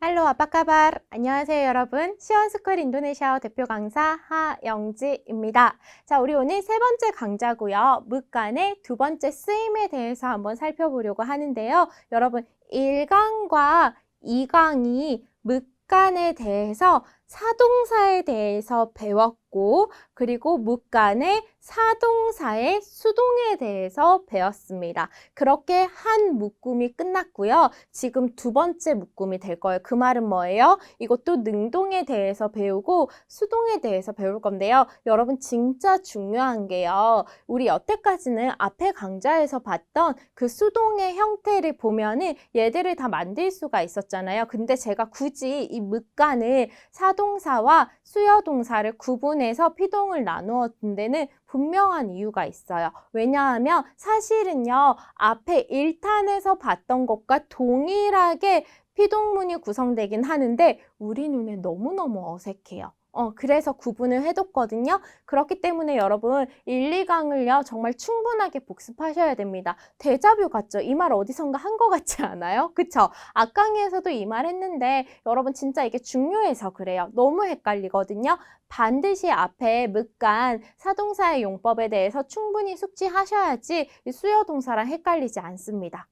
할로 아빠까발 안녕하세요 여러분. 시원스쿨 인도네시아어 대표 강사 하영지입니다. 자, 우리 오늘 세 번째 강좌고요. 묵간의 두 번째 쓰임에 대해서 한번 살펴보려고 하는데요. 여러분 1강과 2강이 묵간에 대해서 사동사에 대해서 배웠고, 그리고 묵간의 사동사의 수동에 대해서 배웠습니다. 그렇게 한 묶음이 끝났고요. 지금 두 번째 묶음이 될 거예요. 그 말은 뭐예요? 이것도 능동에 대해서 배우고 수동에 대해서 배울 건데요. 여러분 진짜 중요한 게요. 우리 여태까지는 앞에 강좌에서 봤던 그 수동의 형태를 보면은 얘들을 다 만들 수가 있었잖아요. 근데 제가 굳이 이 묵간을 사동사와 수여동사를 구분해서 피동을 나누었던 데는 분명한 이유가 있어요. 왜냐하면 사실은요, 앞에 1탄에서 봤던 것과 동일하게 피동문이 구성되긴 하는데 우리 눈에 너무너무 어색해요. 그래서 구분을 해뒀거든요. 그렇기 때문에 여러분 1, 2강을요 정말 충분하게 복습하셔야 됩니다. 데자뷰 같죠? 이 말 어디선가 한 것 같지 않아요? 그쵸? 앞강의에서도 이 말 했는데 여러분 진짜 이게 중요해서 그래요. 너무 헷갈리거든요. 반드시 앞에 묵간 사동사의 용법에 대해서 충분히 숙지하셔야지 이 수여동사랑 헷갈리지 않습니다.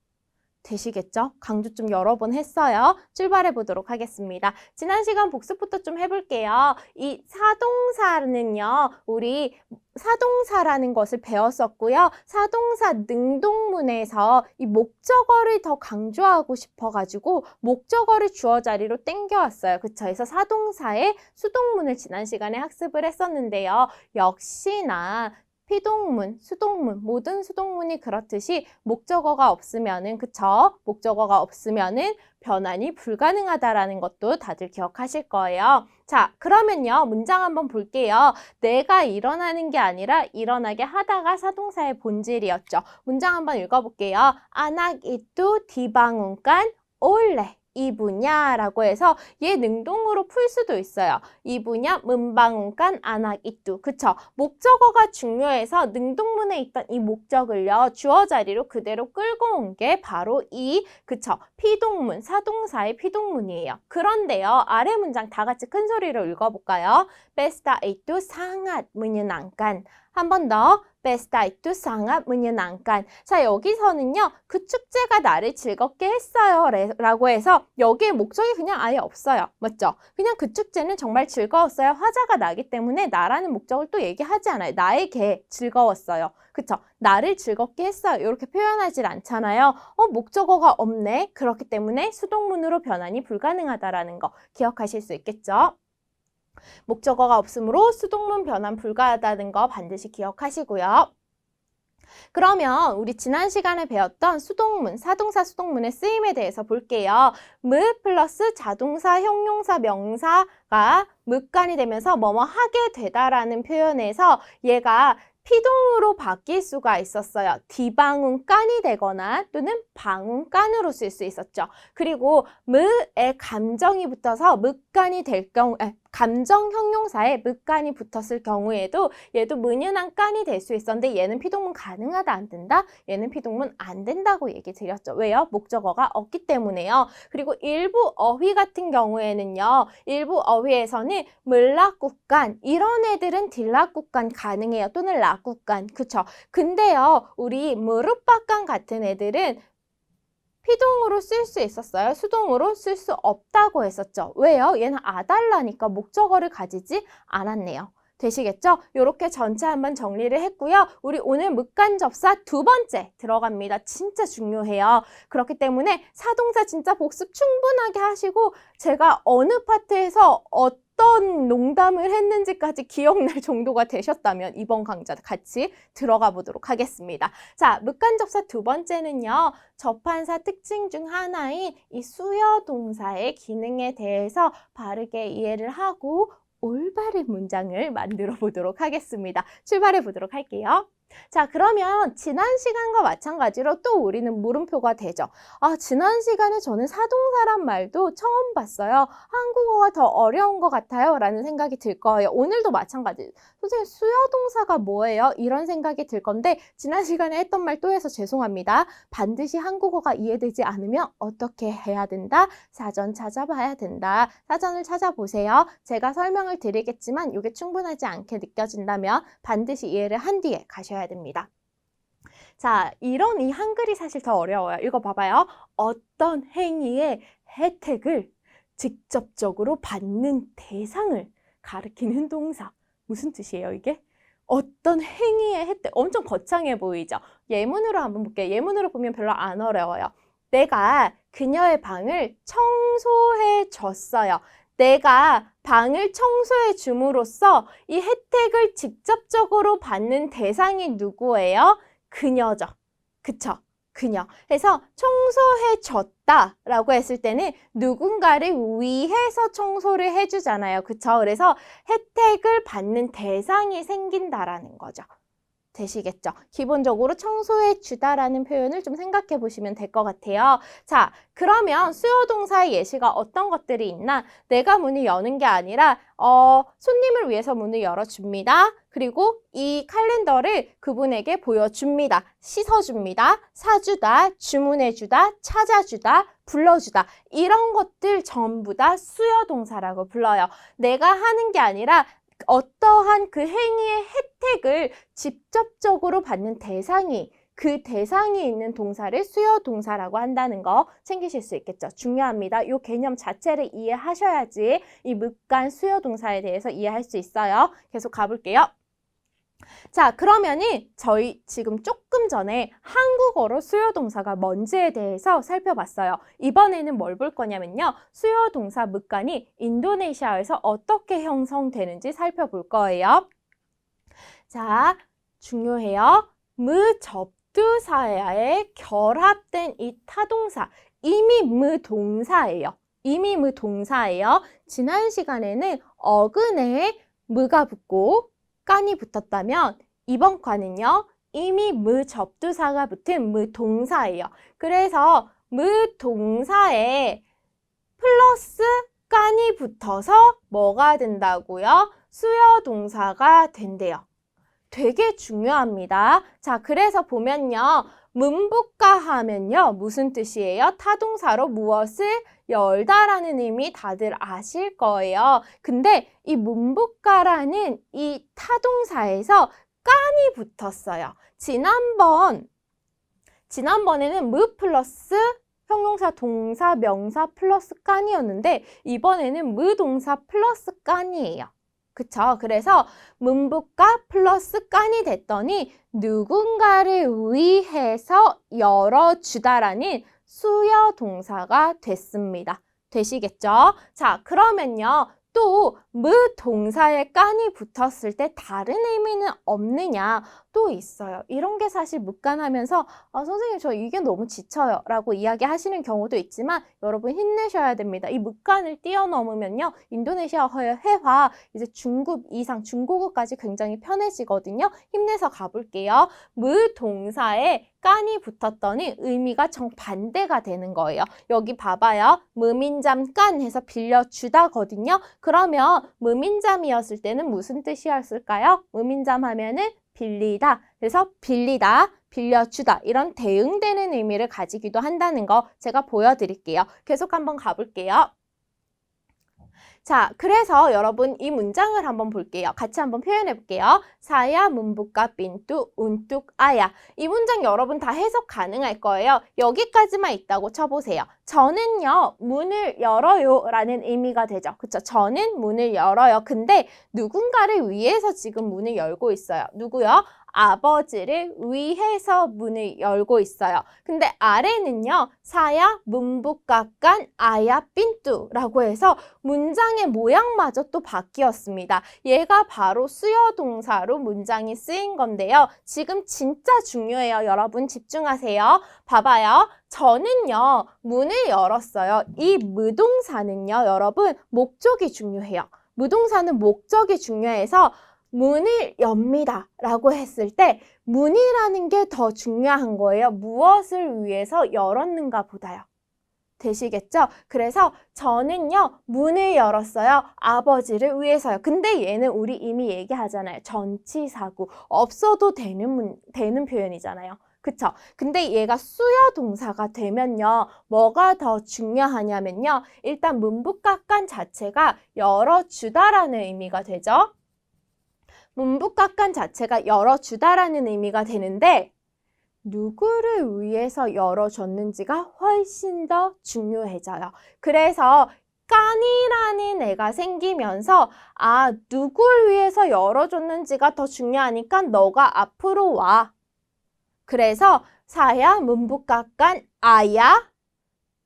되시겠죠? 강조 좀 여러 번 했어요. 출발해 보도록 하겠습니다. 지난 시간 복습부터 좀 해볼게요. 이 사동사는요, 우리 사동사라는 것을 배웠었고요. 사동사 능동문에서 이 목적어를 더 강조하고 싶어가지고 목적어를 주어 자리로 땡겨왔어요. 그쵸? 그래서 사동사의 수동문을 지난 시간에 학습을 했었는데요. 역시나 피동문, 수동문, 모든 수동문이 그렇듯이 목적어가 없으면은, 그쵸? 목적어가 없으면은 변환이 불가능하다라는 것도 다들 기억하실 거예요. 자, 그러면요, 문장 한번 볼게요. 내가 일어나는 게 아니라 일어나게 하다가 사동사의 본질이었죠. 문장 한번 읽어볼게요. Anak itu dibangunkan oleh 이부냐 라고 해서 얘 능동으로 풀 수도 있어요. 이부냐 문방운간 아낙 이뚜. 그쵸? 목적어가 중요해서 능동문에 있던 이 목적을요 주어 자리로 그대로 끌고 온 게 바로 이 그쵸? 피동문, 사동사의 피동문이에요. 그런데요 아래 문장 다 같이 큰 소리로 읽어볼까요? Besta itu sangat menyenangkan. 한 번 더. Besta itu sangat menyenangkan. 자, 여기서는요. 그 축제가 나를 즐겁게 했어요. 라고 해서 여기에 목적이 그냥 아예 없어요. 맞죠? 그냥 그 축제는 정말 즐거웠어요. 화자가 나기 때문에 나라는 목적을 또 얘기하지 않아요. 나에게 즐거웠어요. 그쵸? 나를 즐겁게 했어요. 이렇게 표현하지 않잖아요. 목적어가 없네. 그렇기 때문에 수동문으로 변환이 불가능하다라는 거 기억하실 수 있겠죠? 목적어가 없으므로 수동문 변환 불가하다는 거 반드시 기억하시고요. 그러면 우리 지난 시간에 배웠던 수동문, 사동사 수동문의 쓰임에 대해서 볼게요. 무 플러스 자동사, 형용사, 명사가 묵간이 되면서 뭐뭐 하게 되다라는 표현에서 얘가 피동으로 바뀔 수가 있었어요. 디방운간이 되거나 또는 방운간으로 쓸 수 있었죠. 그리고 무에 감정이 붙어서 묵간이 될 경우, 감정 형용사에 묵간이 붙었을 경우에도 얘도 문연한 깐이 될 수 있었는데 얘는 피동문 가능하다 안 된다? 얘는 피동문 안 된다고 얘기 드렸죠. 왜요? 목적어가 없기 때문에요. 그리고 일부 어휘 같은 경우에는요. 일부 어휘에서는 물락국간 이런 애들은 딜락국간 가능해요. 또는 락국간 그쵸? 근데요. 우리 무릎박간 같은 애들은 피동으로 쓸 수 있었어요. 수동으로 쓸 수 없다고 했었죠. 왜요? 얘는 아달라니까 목적어를 가지지 않았네요. 되시겠죠? 이렇게 전체 한번 정리를 했고요. 우리 오늘 묵간접사 두 번째 들어갑니다. 진짜 중요해요. 그렇기 때문에 사동사 진짜 복습 충분하게 하시고 제가 어느 파트에서 어떤 농담을 했는지까지 기억날 정도가 되셨다면 이번 강좌 같이 들어가 보도록 하겠습니다. 자, 묵간접사 두 번째는요. 접한사 특징 중 하나인 이 수여동사의 기능에 대해서 바르게 이해를 하고 올바른 문장을 만들어 보도록 하겠습니다. 출발해 보도록 할게요. 자, 그러면 지난 시간과 마찬가지로 또 우리는 물음표가 되죠. 아, 지난 시간에 저는 사동사란 말도 처음 봤어요. 한국어가 더 어려운 것 같아요. 라는 생각이 들 거예요. 오늘도 마찬가지. 선생님, 수요동사가 뭐예요? 이런 생각이 들 건데 지난 시간에 했던 말 또 해서 죄송합니다. 반드시 한국어가 이해되지 않으면 어떻게 해야 된다? 사전 찾아봐야 된다. 사전을 찾아보세요. 제가 설명을 드리겠지만 이게 충분하지 않게 느껴진다면 반드시 이해를 한 뒤에 가셔야 됩니다. 자, 이런 이 한글이 사실 더 어려워요. 읽어봐봐요. 어떤 행위의 혜택을 직접적으로 받는 대상을 가리키는 동사. 무슨 뜻이에요, 이게? 어떤 행위의 혜택. 엄청 거창해 보이죠? 예문으로 한번 볼게요. 예문으로 보면 별로 안 어려워요. 내가 그녀의 방을 청소해 줬어요. 내가 방을 청소해 줌으로써 이 혜택을 직접적으로 받는 대상이 누구예요? 그녀죠. 그쵸? 그녀. 그래서 청소해 줬다라고 했을 때는 누군가를 위해서 청소를 해주잖아요. 그쵸? 그래서 혜택을 받는 대상이 생긴다라는 거죠. 되시겠죠? 기본적으로 청소해 주다라는 표현을 좀 생각해 보시면 될 것 같아요. 자, 그러면 수요동사의 예시가 어떤 것들이 있나? 내가 문을 여는 게 아니라 손님을 위해서 문을 열어줍니다. 그리고 이 칼렌더를 그분에게 보여줍니다. 씻어줍니다. 사주다, 주문해주다, 찾아주다, 불러주다. 이런 것들 전부 다 수요동사라고 불러요. 내가 하는 게 아니라 어떠한 그 행위의 혜택을 직접적으로 받는 대상이, 그 대상이 있는 동사를 수요동사라고 한다는 거 챙기실 수 있겠죠. 중요합니다. 이 개념 자체를 이해하셔야지 이 묵간 수요동사에 대해서 이해할 수 있어요. 계속 가볼게요. 자, 그러면은 저희 지금 조금 전에 한국어로 수요동사가 뭔지에 대해서 살펴봤어요. 이번에는 뭘 볼 거냐면요. 수요동사 묵간이 인도네시아에서 어떻게 형성되는지 살펴볼 거예요. 자, 중요해요. 무접두사에 결합된 이 타동사, 이미 무동사예요. 이미 무동사예요. 지난 시간에는 어근에 무가 붙고 깐이 붙었다면 이번 과는요. 이미 무접두사가 붙은 무동사예요. 그래서 무동사에 플러스 깐이 붙어서 뭐가 된다고요? 수요동사가 된대요. 되게 중요합니다. 자, 그래서 보면요. 문부가 하면요. 무슨 뜻이에요? 타동사로 무엇을 열다라는 의미 다들 아실 거예요. 근데 이 문부가라는 이 타동사에서 깐이 붙었어요. 지난번에는 무 플러스 형용사, 동사, 명사 플러스 깐이었는데 이번에는 무동사 플러스 깐이에요. 그쵸? 그래서 문부가 플러스 깐이 됐더니 누군가를 위해서 열어주다라는 수요 동사가 됐습니다. 되시겠죠? 자, 그러면요. 또 무동사에 깐이 붙었을 때 다른 의미는 없느냐? 또 있어요. 이런 게 사실 묵간하면서 선생님 저 이게 너무 지쳐요 라고 이야기하시는 경우도 있지만 여러분 힘내셔야 됩니다. 이 묵간을 뛰어넘으면요. 인도네시아 회화 이제 중급 이상 중고급까지 굉장히 편해지거든요. 힘내서 가볼게요. 무동사에 깐이 붙었더니 의미가 정반대가 되는 거예요. 여기 봐봐요. 무민잠 깐 해서 빌려주다거든요. 그러면 무민잠이었을 때는 무슨 뜻이었을까요? 무민잠 하면은 빌리다. 그래서 빌리다, 빌려주다 이런 대응되는 의미를 가지기도 한다는 거 제가 보여드릴게요. 계속 한번 가볼게요. 자, 그래서 여러분 이 문장을 한번 볼게요. 같이 한번 표현해 볼게요. 사야 문부까 빈뚜 운뚝 아야. 이 문장 여러분 다 해석 가능할 거예요. 여기까지만 있다고 쳐보세요. 저는요 문을 열어요 라는 의미가 되죠. 그쵸? 저는 문을 열어요. 근데 누군가를 위해서 지금 문을 열고 있어요. 누구요? 아버지를 위해서 문을 열고 있어요. 근데 아래는요. 사야 문부까깐 아야 빈뚜라고 해서 문장의 모양마저 또 바뀌었습니다. 얘가 바로 수요동사로 문장이 쓰인 건데요. 지금 진짜 중요해요. 여러분 집중하세요. 봐봐요. 저는요. 문을 열었어요. 이 무동사는요. 여러분 목적이 중요해요. 무동사는 목적이 중요해서 문을 엽니다 라고 했을 때 문이라는 게 더 중요한 거예요. 무엇을 위해서 열었는가 보다요. 되시겠죠? 그래서 저는요, 문을 열었어요. 아버지를 위해서요. 근데 얘는 우리 이미 얘기하잖아요. 전치사구. 없어도 되는 표현이잖아요. 그쵸? 근데 얘가 수요 동사가 되면요, 뭐가 더 중요하냐면요, 일단 문부각간 자체가 열어주다라는 의미가 되죠. 문부각간 자체가 열어주다라는 의미가 되는데, 누구를 위해서 열어줬는지가 훨씬 더 중요해져요. 그래서 깐이라는 애가 생기면서 누굴 위해서 열어줬는지가 더 중요하니까 너가 앞으로 와. 그래서 사야 문부각간 아야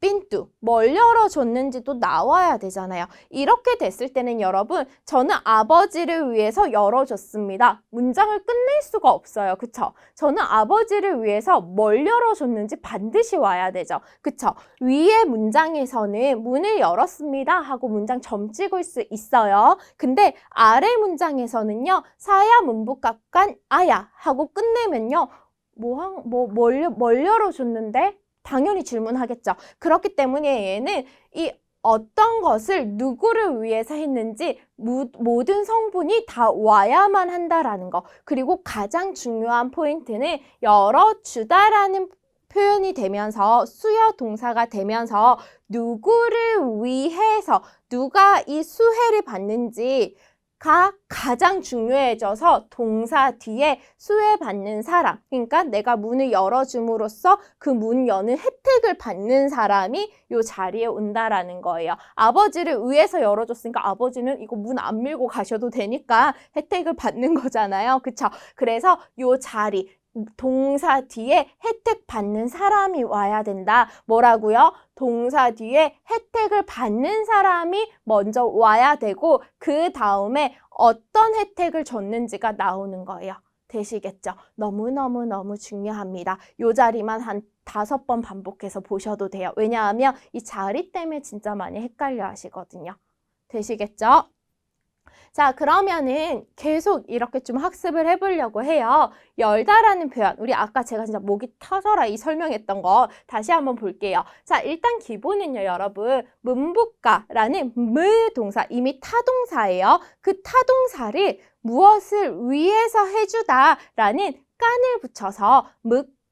빈뚜 뭘 열어줬는지도 나와야 되잖아요. 이렇게 됐을 때는 여러분 저는 아버지를 위해서 열어줬습니다. 문장을 끝낼 수가 없어요. 그쵸? 저는 아버지를 위해서 뭘 열어줬는지 반드시 와야 되죠. 그쵸? 위에 문장에서는 문을 열었습니다 하고 문장 점 찍을 수 있어요. 근데 아래 문장에서는요. 사야 문부각간 아야 하고 끝내면요. 뭘 열어줬는데? 당연히 질문하겠죠. 그렇기 때문에 얘는 이 어떤 것을 누구를 위해서 했는지 모든 성분이 다 와야만 한다라는 거. 그리고 가장 중요한 포인트는 열어주다라는 표현이 되면서 수요 동사가 되면서 누구를 위해서 누가 이 수혜를 받는지 가장 중요해져서 동사 뒤에 수혜받는 사람, 그러니까 내가 문을 열어줌으로써 그 문 여는 혜택을 받는 사람이 이 자리에 온다라는 거예요. 아버지를 위해서 열어줬으니까 아버지는 이거 문 안 밀고 가셔도 되니까 혜택을 받는 거잖아요. 그쵸? 그래서 이 자리, 동사 뒤에 혜택 받는 사람이 와야 된다. 뭐라고요? 동사 뒤에 혜택을 받는 사람이 먼저 와야 되고 그 다음에 어떤 혜택을 줬는지가 나오는 거예요. 되시겠죠? 너무너무 중요합니다. 이 자리만 한 5번 반복해서 보셔도 돼요. 왜냐하면 이 자리 때문에 진짜 많이 헷갈려 하시거든요. 되시겠죠? 자, 그러면은 계속 이렇게 좀 학습을 해보려고 해요. 열다라는 표현, 우리 아까 제가 진짜 목이 터져라 이 설명했던 거 다시 한번 볼게요. 자, 일단 기본은요, 여러분. 문부가라는 무 동사, 이미 타동사예요. 그 타동사를 무엇을 위해서 해주다라는 깐을 붙여서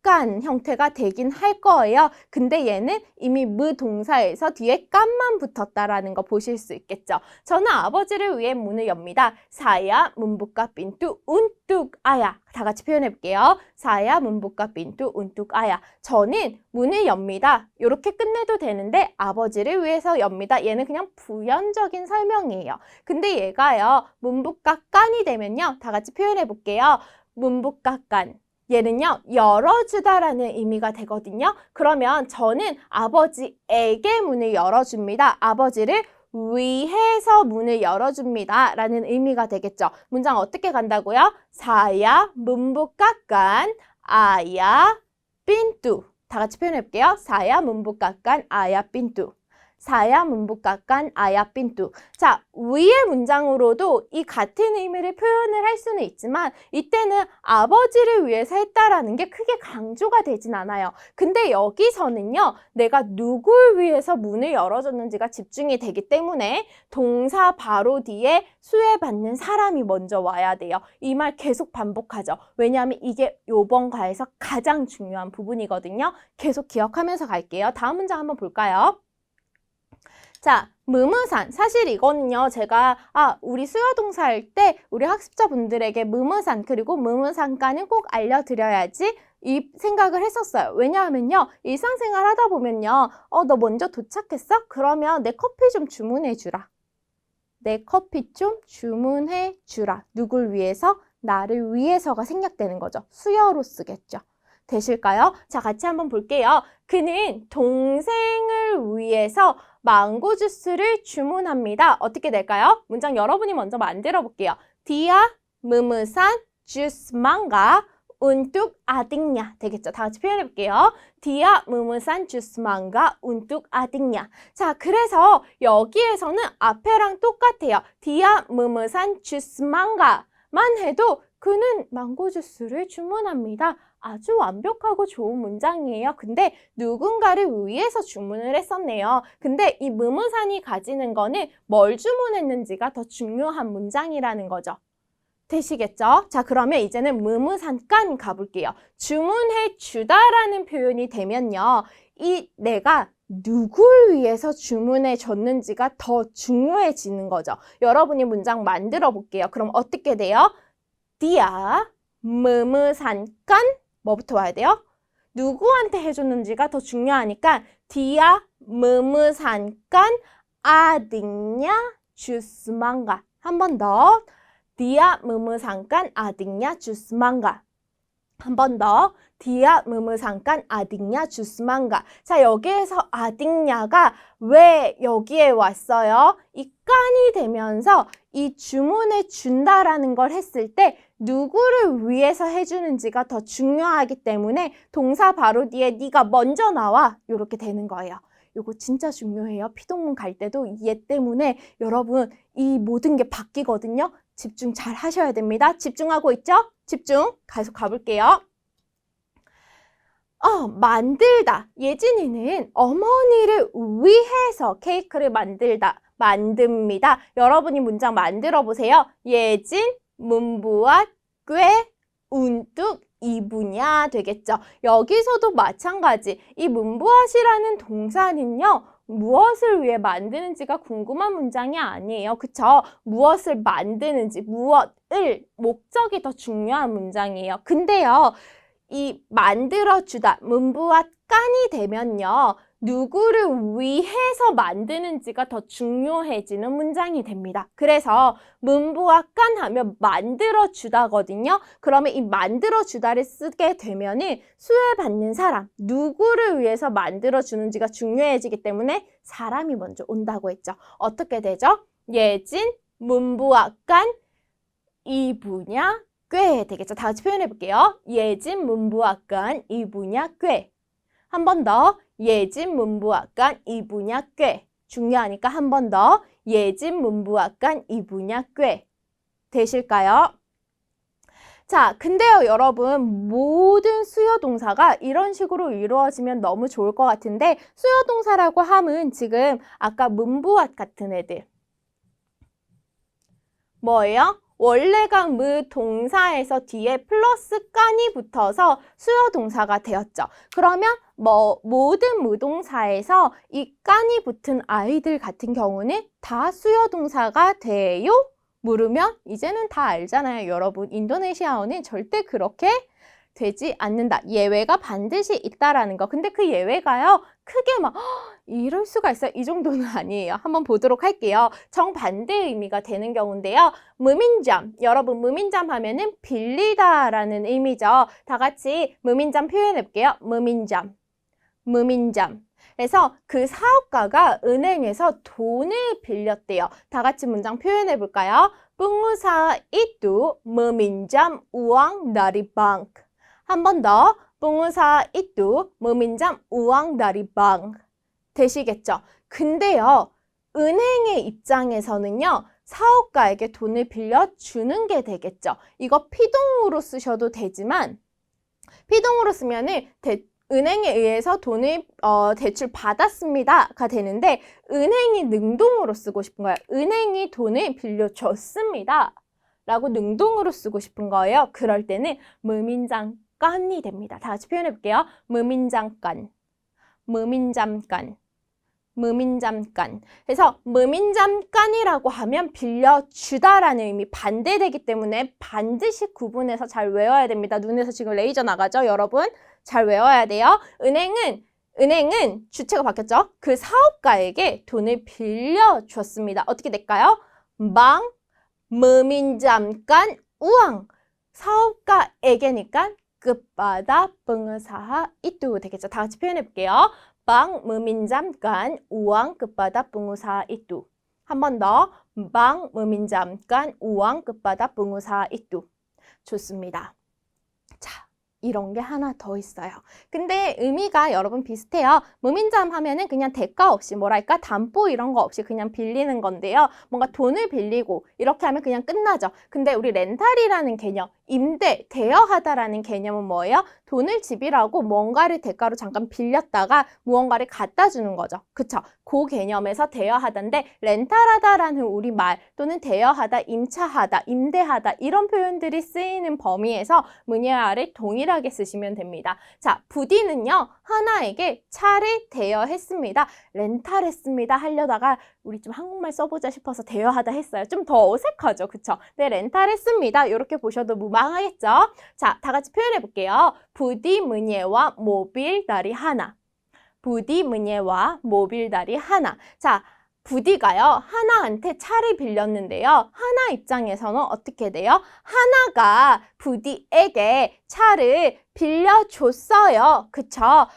간 형태가 되긴 할 거예요. 근데 얘는 이미 무 동사에서 뒤에 깐만 붙었다라는 거 보실 수 있겠죠. 저는 아버지를 위해 문을 엽니다. 사야 문부까 빈뚜 운뚝 아야. 다 같이 표현해 볼게요. 사야 문부까 빈뚜 운뚝 아야. 저는 문을 엽니다. 이렇게 끝내도 되는데 아버지를 위해서 엽니다. 얘는 그냥 부연적인 설명이에요. 근데 얘가요. 문부까 깐이 되면요. 다 같이 표현해 볼게요. 문부까 깐. 얘는요, 열어주다라는 의미가 되거든요. 그러면 저는 아버지에게 문을 열어줍니다. 아버지를 위해서 문을 열어줍니다. 라는 의미가 되겠죠. 문장 어떻게 간다고요? 사야 문부까깐 아야 빈뚜. 다 같이 표현해볼게요. 사야 문부까깐 아야 빈뚜. 사야 문부까깐 아야 빈뚜. 자, 위의 문장으로도 이 같은 의미를 표현을 할 수는 있지만 이때는 아버지를 위해서 했다라는 게 크게 강조가 되진 않아요. 근데 여기서는요, 내가 누굴 위해서 문을 열어줬는지가 집중이 되기 때문에 동사 바로 뒤에 수혜받는 사람이 먼저 와야 돼요. 이 말 계속 반복하죠. 왜냐하면 이게 요번 과에서 가장 중요한 부분이거든요. 계속 기억하면서 갈게요. 다음 문장 한번 볼까요? 자, 무무산. 사실 이거는요, 제가, 우리 수요동사 할 때 우리 학습자분들에게 무무산, 그리고 무무산가는 꼭 알려드려야지 이 생각을 했었어요. 왜냐하면요, 일상생활 하다 보면요, 너 먼저 도착했어? 그러면 내 커피 좀 주문해 주라. 내 커피 좀 주문해 주라. 누굴 위해서? 나를 위해서가 생략되는 거죠. 수요로 쓰겠죠. 되실까요? 자, 같이 한번 볼게요. 그는 동생을 위해서 망고 주스를 주문합니다. 어떻게 될까요? 문장 여러분이 먼저 만들어 볼게요. Dia memesan jus mangga untuk adiknya. 되겠죠? 다 같이 표현해 볼게요. Dia memesan jus mangga untuk adiknya. 자, 그래서 여기에서는 앞에랑 똑같아요. Dia memesan jus mangga. 해도 그는 망고 주스를 주문합니다. 아주 완벽하고 좋은 문장이에요. 근데 누군가를 위해서 주문을 했었네요. 근데 이 무무산이 가지는 거는 뭘 주문했는지가 더 중요한 문장이라는 거죠. 되시겠죠? 자, 그러면 이제는 무무산간 가볼게요. 주문해 주다라는 표현이 되면요. 이 내가 누굴 위해서 주문해 줬는지가 더 중요해지는 거죠. 여러분이 문장 만들어 볼게요. 그럼 어떻게 돼요? 디아 무무산간 뭐부터 와야 돼요? 누구한테 해줬는지가 더 중요하니까 디아 무무산간 아딩냐 주스만가. 한 번 더. 디아 무무산간 아딩냐 주스만가. 한 번 더. 디아 무무산간 아딩냐 주스만가. 자, 여기에서 아딩냐가 왜 여기에 왔어요? 이 깐이 되면서 이 주문해 준다라는 걸 했을 때 누구를 위해서 해주는지가 더 중요하기 때문에 동사 바로 뒤에 네가 먼저 나와 이렇게 되는 거예요. 이거 진짜 중요해요. 피동문 갈 때도 얘 때문에 여러분 이 모든 게 바뀌거든요. 집중 잘 하셔야 됩니다. 집중하고 있죠? 집중. 계속 가볼게요. 만들다. 예진이는 어머니를 위해서 케이크를 만듭니다. 여러분이 문장 만들어 보세요. 예진, 문부와 꽤, 운뚝, 이분야 되겠죠. 여기서도 마찬가지. 이 문부앗이라는 동사는요. 무엇을 위해 만드는지가 궁금한 문장이 아니에요. 그쵸? 무엇을 만드는지, 무엇을, 목적이 더 중요한 문장이에요. 근데요. 이 만들어주다, 문부와 깐이 되면요. 누구를 위해서 만드는지가 더 중요해지는 문장이 됩니다. 그래서 문부와 깐 하면 만들어주다거든요. 그러면 이 만들어주다를 쓰게 되면은 수혜받는 사람, 누구를 위해서 만들어주는지가 중요해지기 때문에 사람이 먼저 온다고 했죠. 어떻게 되죠? 예진, 문부와 깐, 이 분야, 꽤 되겠죠. 다 같이 표현해 볼게요. 예진, 문부와 깐, 이 분야, 꽤. 한 번 더. 예진, 문부와 깐, 이 분야, 꽤. 중요하니까 한 번 더. 예진, 문부와 깐, 이 분야, 꽤. 되실까요? 자, 근데요, 여러분, 모든 수요 동사가 이런 식으로 이루어지면 너무 좋을 것 같은데 수요 동사라고 함은 지금 아까 문부와 같은 애들. 뭐예요? 원래가 무 동사에서 뒤에 플러스 깐이 붙어서 수요 동사가 되었죠. 그러면 모든 무동사에서 이 깐이 붙은 아이들 같은 경우는 다 수요 동사가 돼요? 물으면 이제는 다 알잖아요. 여러분, 인도네시아어는 절대 그렇게 되지 않는다. 예외가 반드시 있다라는 거. 근데 그 예외가요. 크게 막 이럴 수가 있어요. 이 정도는 아니에요. 한번 보도록 할게요. 정반대 의미가 되는 경우인데요. 무민잠. 여러분 무민잠 하면은 빌리다라는 의미죠. 다 같이 무민잠 표현해 볼게요. 무민잠. 무민잠. 그래서 그 사업가가 은행에서 돈을 빌렸대요. 다 같이 문장 표현해 볼까요? pengusaha itu meminjam uang dari bank. 한 번 더. pengusaha itu meminjam uang dari bank. 되시겠죠? 근데요. 은행의 입장에서는요. 사업가에게 돈을 빌려주는 게 되겠죠. 이거 피동으로 쓰셔도 되지만 피동으로 쓰면은 은행에 의해서 돈을 대출 받았습니다가 되는데 은행이 능동으로 쓰고 싶은 거예요. 은행이 돈을 빌려줬습니다. 라고 능동으로 쓰고 싶은 거예요. 그럴 때는 무민장간이 됩니다. 다 같이 표현해 볼게요. 무민장간, 무민잠깐, 무민잠깐. 그래서 무민잠깐이라고 하면 빌려주다라는 의미 반대되기 때문에 반드시 구분해서 잘 외워야 됩니다. 눈에서 지금 레이저 나가죠, 여러분? 잘 외워야 돼요. 은행은 주체가 바뀌었죠. 그 사업가에게 돈을 빌려줬습니다. 어떻게 될까요? 방 meminjamkan uang. 사업가에게니까 kepada pengusaha itu 되겠죠. 다 같이 표현해 볼게요. Bank meminjamkan uang kepada pengusaha itu. 한 번 더. Bank meminjamkan uang kepada pengusaha itu. 좋습니다. 자, 이런 게 하나 더 있어요. 근데 의미가 여러분 비슷해요. 무민잠 하면은 그냥 대가 없이 뭐랄까 담보 이런 거 없이 그냥 빌리는 건데요. 뭔가 돈을 빌리고 이렇게 하면 그냥 끝나죠. 근데 우리 렌탈이라는 개념, 임대, 대여하다라는 개념은 뭐예요? 돈을 지불하고 뭔가를 대가로 잠깐 빌렸다가 무언가를 갖다 주는 거죠. 그쵸? 그 개념에서 대여하다인데 렌탈하다라는 우리말 또는 대여하다, 임차하다, 임대하다 이런 표현들이 쓰이는 범위에서 문예아를 동일하게 쓰시면 됩니다. 자, 부디는요. 하나에게 차를 대여했습니다. 렌탈했습니다 하려다가 우리 좀 한국말 써보자 싶어서 대여하다 했어요. 좀 더 어색하죠. 그쵸? 네, 렌탈했습니다. 이렇게 보셔도 무방하겠죠? 자, 다 같이 표현해 볼게요. 부디 문예와 모빌다리 하나. 부디 문예와 모빌다리 하나. 자, 부디가요. 하나한테 차를 빌렸는데요. 하나 입장에서는 어떻게 돼요? 하나가 부디에게 차를 빌려줬어요. 그쵸?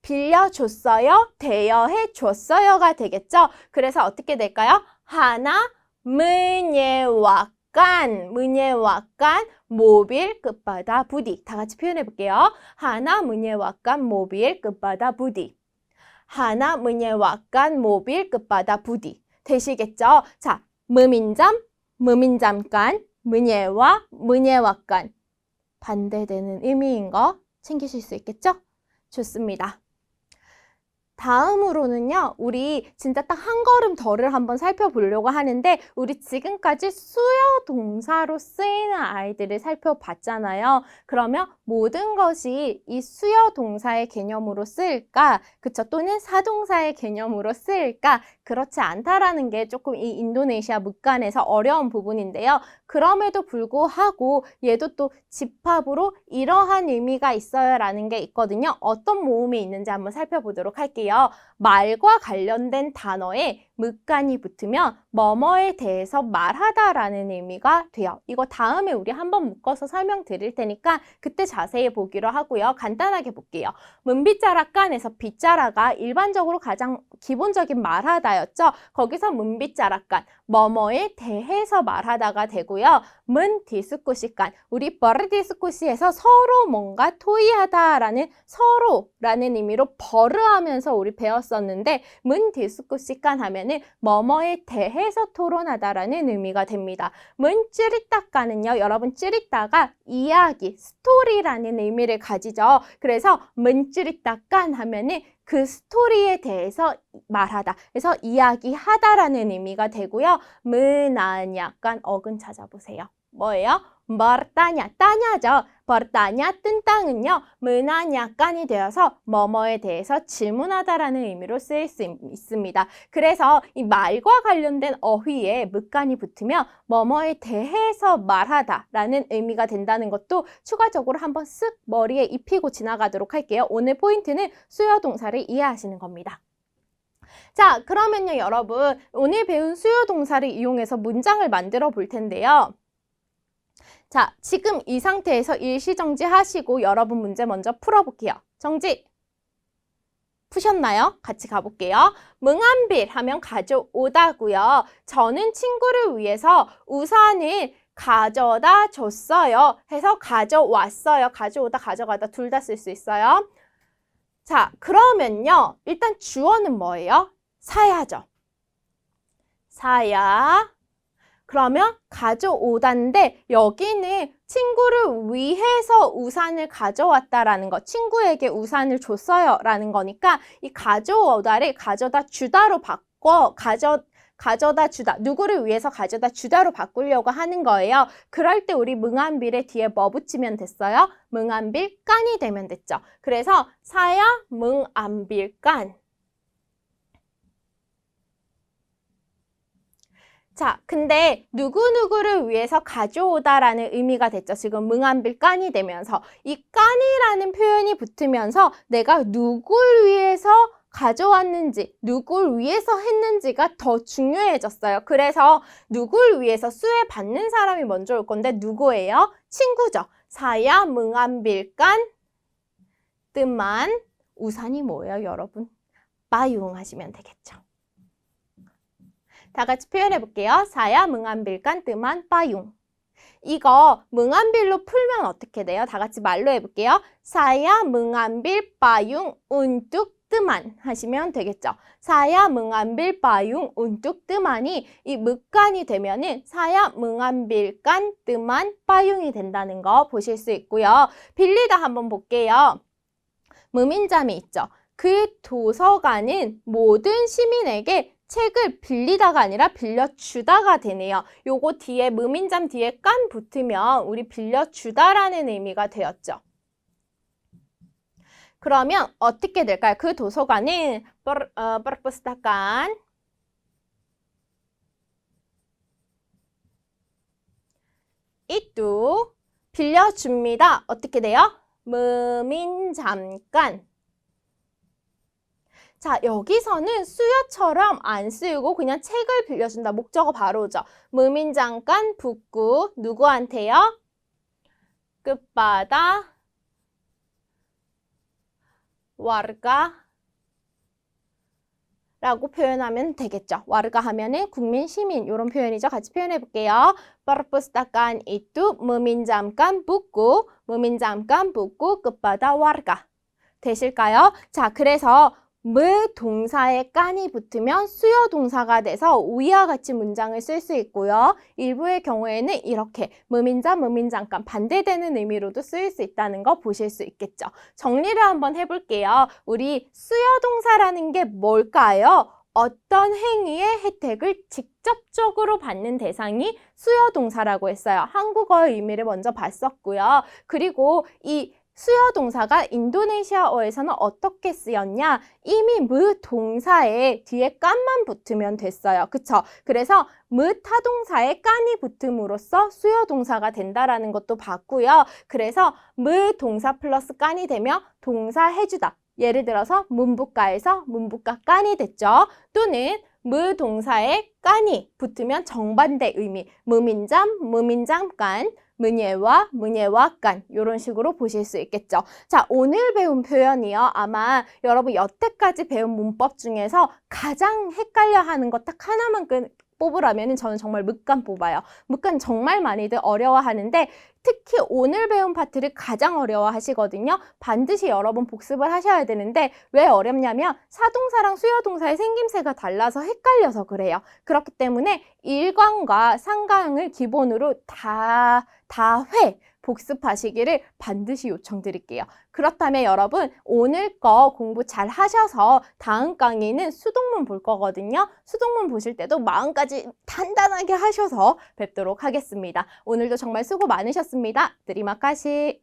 빌려줬어요. 대여해 줬어요가 되겠죠? 그래서 어떻게 될까요? 하나 문예와깐 모빌 끝바다 부디. 다 같이 표현해 볼게요. 하나 문예와깐 모빌 끝바다 부디. 하나 문예와깐 모빌 끝바다 부디. 되시겠죠? 자, 무민잠깐, 문예와 문예와깐. 반대되는 의미인 거 챙기실 수 있겠죠? 좋습니다. 다음으로는요, 우리 진짜 딱 한 걸음 더를 한번 살펴보려고 하는데, 우리 지금까지 수요 동사로 쓰이는 아이들을 살펴봤잖아요. 그러면 모든 것이 이 수요 동사의 개념으로 쓰일까? 그쵸? 또는 사동사의 개념으로 쓰일까? 그렇지 않다라는 게 조금 이 인도네시아 문간에서 어려운 부분인데요. 그럼에도 불구하고 얘도 또 집합으로 이러한 의미가 있어요 라는 게 있거든요. 어떤 모음이 있는지 한번 살펴보도록 할게요. 말과 관련된 단어에 문간이 붙으면 뭐뭐에 대해서 말하다라는 의미가 돼요. 이거 다음에 우리 한번 묶어서 설명드릴 테니까 그때 자세히 보기로 하고요. 간단하게 볼게요. 문빗자락간에서 빗자라가 일반적으로 가장 기본적인 말하다였죠. 거기서 문빗자락간 뭐뭐에 대해서 말하다가 되고요. 문 디스쿠시간 우리 버르디스쿠시에서 서로 뭔가 토의하다라는 서로라는 의미로 버르하면서 우리 배웠었는데 문 디스쿠시간 하면은 뭐뭐에 대해서 토론하다라는 의미가 됩니다. 문 찌릿다가는요. 여러분 찌릿다가 이야기, 스토리라는 의미를 가지죠. 그래서 문 찌릿다간 하면은 그 스토리에 대해서 말하다. 그래서 이야기하다라는 의미가 되고요. 문안 약간 어근 찾아보세요. 뭐예요? 버따냐, 따냐죠. 버따냐, 뜬땅은요. 문안 약간이 되어서 뭐뭐에 대해서 질문하다라는 의미로 쓰일 수 있습니다. 그래서 이 말과 관련된 어휘에 문간이 붙으면 뭐뭐에 대해서 말하다라는 의미가 된다는 것도 추가적으로 한번 쓱 머리에 입히고 지나가도록 할게요. 오늘 포인트는 수요 동사를 이해하시는 겁니다. 자, 그러면요, 여러분. 오늘 배운 수요 동사를 이용해서 문장을 만들어 볼 텐데요. 자, 지금 이 상태에서 일시정지 하시고 여러분 문제 먼저 풀어볼게요. 정지! 푸셨나요? 같이 가볼게요. 뭉한빌 하면 가져오다고요. 저는 친구를 위해서 우산을 가져다 줬어요. 해서 가져왔어요. 가져오다, 가져가다 둘 다 쓸 수 있어요. 자, 그러면요. 일단 주어는 뭐예요? 사야죠. 사야. 그러면 가져오다인데 여기는 친구를 위해서 우산을 가져왔다라는 거, 친구에게 우산을 줬어요 라는 거니까 이 가져오다를 가져다 주다로 바꿔 가져다 주다, 누구를 위해서 가져다 주다로 바꾸려고 하는 거예요. 그럴 때 우리 뭉한빌의 뒤에 뭐 붙이면 됐어요? 뭉한빌 깐이 되면 됐죠. 그래서 사야 뭉한빌 깐. 자, 근데 누구누구를 위해서 가져오다라는 의미가 됐죠. 지금 뭉한빌 깐이 되면서 이 깐이라는 표현이 붙으면서 내가 누굴 위해서 가져왔는지, 누굴 위해서 했는지가 더 중요해졌어요. 그래서 누굴 위해서 수혜받는 사람이 먼저 올 건데 누구예요? 친구죠. 사야 뭉한빌 깐 뜸만 우산이 뭐예요, 여러분? 빠용 하시면 되겠죠. 다 같이 표현해 볼게요. 사야 뭉한빌간 뜸한 빠용. 이거 뭉안빌로 풀면 어떻게 돼요? 다 같이 말로 해볼게요. 사야 뭉안빌 빠융 운뚝 뜨만 하시면 되겠죠. 사야 뭉안빌 빠융 운뚝 뜨만이 이 묵간이 되면은 사야 뭉안빌간 뜨만 빠융이 된다는 거 보실 수 있고요. 빌리다 한번 볼게요. 무민잠이 있죠. 그 도서관은 모든 시민에게 책을 빌리다가 아니라 빌려주다가 되네요. 요거 뒤에 무민잠 뒤에 깐 붙으면 우리 빌려주다라는 의미가 되었죠. 그러면 어떻게 될까요? 그 도서관은 perpustakaan itu 빌려줍니다. 어떻게 돼요? 무민잠깐. 자, 여기서는 수요처럼 안 쓰고 그냥 책을 빌려준다. 목적어 바로 오죠. 무민잠깐 북구 누구한테요? 끝바다 와르가 라고 표현하면 되겠죠. 와르가 하면은 국민, 시민 이런 표현이죠. 같이 표현해 볼게요. perpustakaan itu meminjamkan buku, kepada warga. 되실까요? 자, 그래서 동사에 깐이 붙으면 수요 동사가 돼서 위와 같이 문장을 쓸 수 있고요. 일부의 경우에는 이렇게 무민잠깐 반대되는 의미로도 쓰일 수 있다는 거 보실 수 있겠죠. 정리를 한번 해볼게요. 우리 수요 동사라는 게 뭘까요? 어떤 행위의 혜택을 직접적으로 받는 대상이 수요 동사라고 했어요. 한국어의 의미를 먼저 봤었고요. 그리고 이 수요 동사가 인도네시아어에서는 어떻게 쓰였냐? 이미 동사에 뒤에 깐만 붙으면 됐어요. 그쵸? 그래서 타동사에 깐이 붙음으로써 수요 동사가 된다라는 것도 봤고요. 그래서 동사 플러스 깐이 되면 동사 해주다. 예를 들어서 문부가에서 문부가 깐이 됐죠. 또는 동사에 깐이 붙으면 정반대 의미. 무민잠깐. 문예와 깐 이런 식으로 보실 수 있겠죠. 자, 오늘 배운 표현이요. 아마 여러분 여태까지 배운 문법 중에서 가장 헷갈려하는 거 딱 하나만 뽑으라면 저는 정말 묵간 뽑아요. 묵간 정말 많이들 어려워하는데 특히 오늘 배운 파트를 가장 어려워하시거든요. 반드시 여러분 복습을 하셔야 되는데 왜 어렵냐면 사동사랑 수요동사의 생김새가 달라서 헷갈려서 그래요. 그렇기 때문에 1강과 3강을 기본으로 다회 복습하시기를 반드시 요청드릴게요. 그렇다면 여러분 오늘 거 공부 잘 하셔서 다음 강의는 수동문 볼 거거든요. 수동문 보실 때도 마음까지 단단하게 하셔서 뵙도록 하겠습니다. 오늘도 정말 수고 많으셨습니다. 드리마카시.